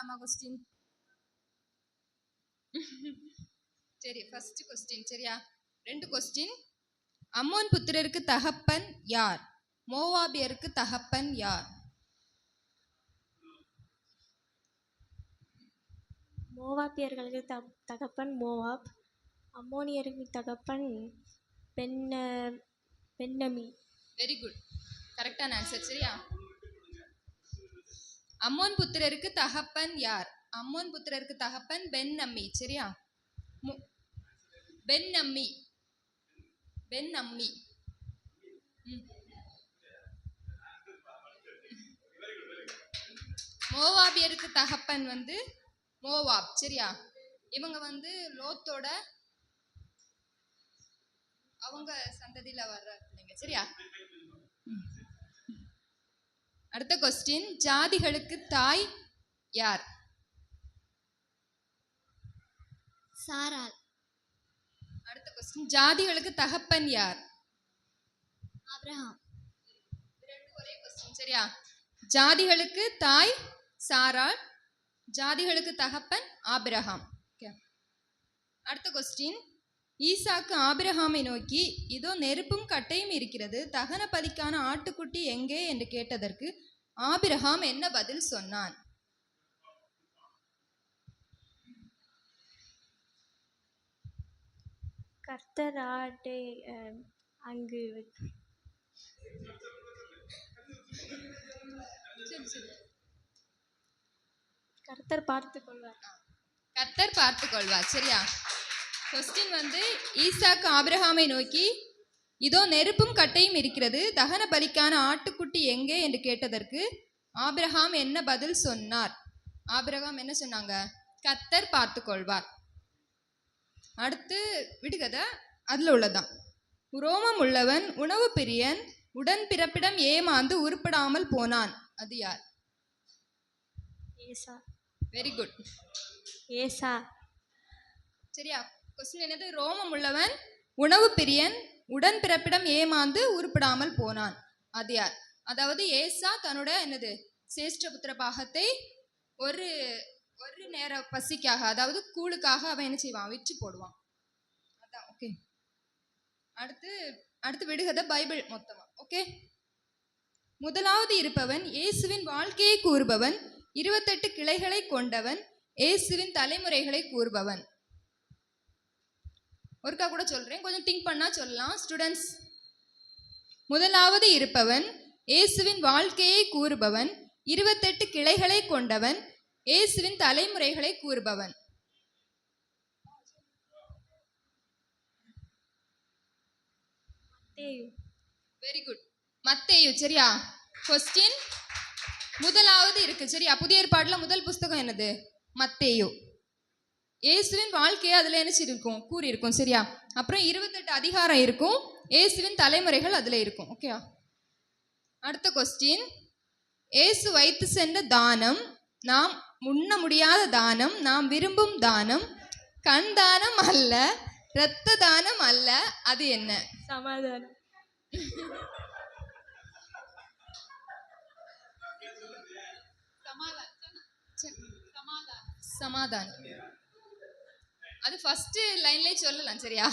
கேட்கலாமா கொஸ்டின்? சரி, first question சரியா? 2 கொஸ்டின். அம்மோன் புத்திரருக்கு தகப்பன் யார்? மோவாபியருக்கு தகப்பன் யார்? மோவாபியர்களுக்கு தகப்பன் மோவாப். அம்மோனியருக்கு தகப்பன் பென்னமி. வெரி குட், கரெக்டான ஆன்சர் சரியா? அம்மோன் புத்திரருக்கு தகப்பன் யார்? அம்மோன் புத்திரருக்கு தகப்பன் பென்னம்மி சரியா? பென்னம்மி. மோவாபியருக்கு தகப்பன் வந்து மோவாப் சரியா? இவங்க வந்து லோத்தோட அவங்க சந்ததியில வர்ற பிள்ளைங்க சரியா? அடுத்த கொஸ்டின், ஜாதிகளுக்கு தாய் யார்? சாராள். அடுத்த கொஸ்டின், ஜாதிகளுக்கு தகப்பன் யார்? ஆபிரகாம். ரெண்டு ஒரே கொஸ்டின் சரியா? ஜாதிகளுக்கு தாய் சாராள், ஜாதிகளுக்கு தகப்பன் ஆபிரகாம். அடுத்த கொஸ்டின், ஈசாக்கு ஆபிரகாமை நோக்கி, இதோ நெருப்பும் கட்டையும் இருக்கிறது, தகன பலிக்கான ஆட்டுக்குட்டி எங்கே என்று கேட்டதற்கு ஆபிரகாம் என்ன பதில் சொன்னான்? கர்த்தர் ஆட்டை அங்கு கர்த்தர் பார்த்துக் கொள்வார். கர்த்தர் பார்த்துக் கொள்வார் சரியா? கொஸ்டின் வந்து, ஈசாக்கு ஆபிரகாமை நோக்கி, இதோ நெருப்பும் கட்டையும் இருக்கிறது, தகன பலிக்கான ஆட்டுக்குட்டி எங்கே என்று கேட்டதற்கு ஆபிரகாம் என்ன பதில் சொன்னார்? ஆபிரகாம் என்ன சொன்னாங்க? கர்த்தர் பார்த்து கொள்வார். அடுத்து விடுகதை, அதுல உள்ளதான். உரோமம் உள்ளவன், உணவு பிரியன், உடன் பிறப்பிடம் ஏமாந்து உருப்படாமல் போனான், அது யார்? ஏசா. வெரி குட், ஏசா சரியா? கொஸ்டின் என்னது? ரோமம் உள்ளவன், உணவு பிரியன், உடன் பிறப்பிடம் ஏமாந்து உருப்படாமல் போனான், அது யார்? அதாவது ஏசா தன்னோட என்னது சேஷ்டபுத்திர பாகத்தை ஒரு ஒரு நேர பசிக்காக, அதாவது கூழுக்காக அவன் என்ன செய்வான்? விற்று போடுவான். அதான் ஓகே. அடுத்து விடுகதை பைபிள் மொத்தமா ஓகே. முதலாவது இருப்பவன் இயேசுவின் வாழ்க்கையை கூறுபவன், 28 கிளைகளை கொண்டவன், இயேசுவின் தலைமுறைகளை கூறுபவன். ஒருக்கா கூட சொல்றேன், கொஞ்சம் திங்க் பண்ணா சொல்லலாம் ஸ்டூடெண்ட்ஸ். முதலாவது இருப்பவன் இயேசுவின் வாழ்க்கையை கூறுபவன், 28 கிளைகளை கொண்டவன், இயேசுவின் தலைமுறைகளை கூறுபவன். வெரி குட், மத்தேயு சரியா? கொஸ்டின், முதலாவது இருக்கு சரியா? புதிய ஏற்பாடுல முதல் புஸ்தகம் என்னது? மத்தேயு. இயேசுவின் வாழ்க்கையை அதுல என்ன இருக்கும்? கூறி இருக்கும் சரியா? அப்புறம் 28 அதிகாரம் இருக்கும், இயேசுவின் தலைமுறைகள் அதுல இருக்கும் ஓகே. அடுத்த கொஸ்டின், இயேசு வைத்து சென்ற தானம், நாம் உண்ண முடியாத தானம், நாம் விரும்பும் தானம், கண் தானம் அல்ல, இரத்த தானம் அல்ல, அது என்ன? சமாதானம். சமாதானம். அது ஃபர்ஸ்ட் லைன்லயே சொல்லலாம் சரியா?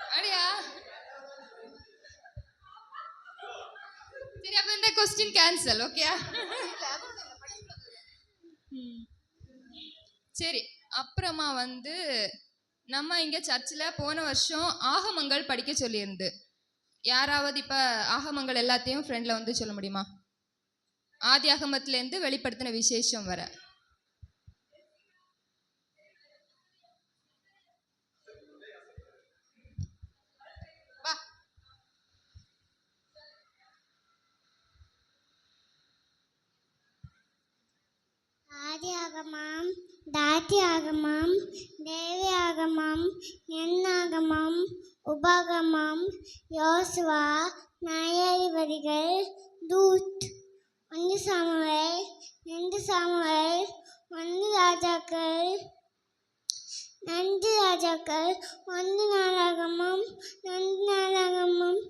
அப்படியா? சரி, அப்ப இந்த கொஸ்டின் கேன்சல் ஓகே. சரி, அப்புறமா வந்து நம்ம இங்க சர்ச்சில் போன வருஷம் ஆகமங்கள் படிக்க சொல்லியிருந்து, யாராவது இப்ப ஆகமங்கள் எல்லாத்தையும் ஃப்ரெண்ட்ல வந்து சொல்ல முடியுமா? ஆதி ஆகமத்துல இருந்து வெளிப்படுத்தின விசேஷம் வர. ஆதி ஆகமம், தாத்தி ஆகமம், தேவி ஆகமம், எண்ணாகமம், உபாகமம், யோசுவா, நியாயாதிபதிகள், ரூத், 1 சாமுவேல், 2 சாமுவேல், 1 ராஜாக்கள், 2 ராஜாக்கள், 1 நாளாகமம், 2 நாளாகமம்,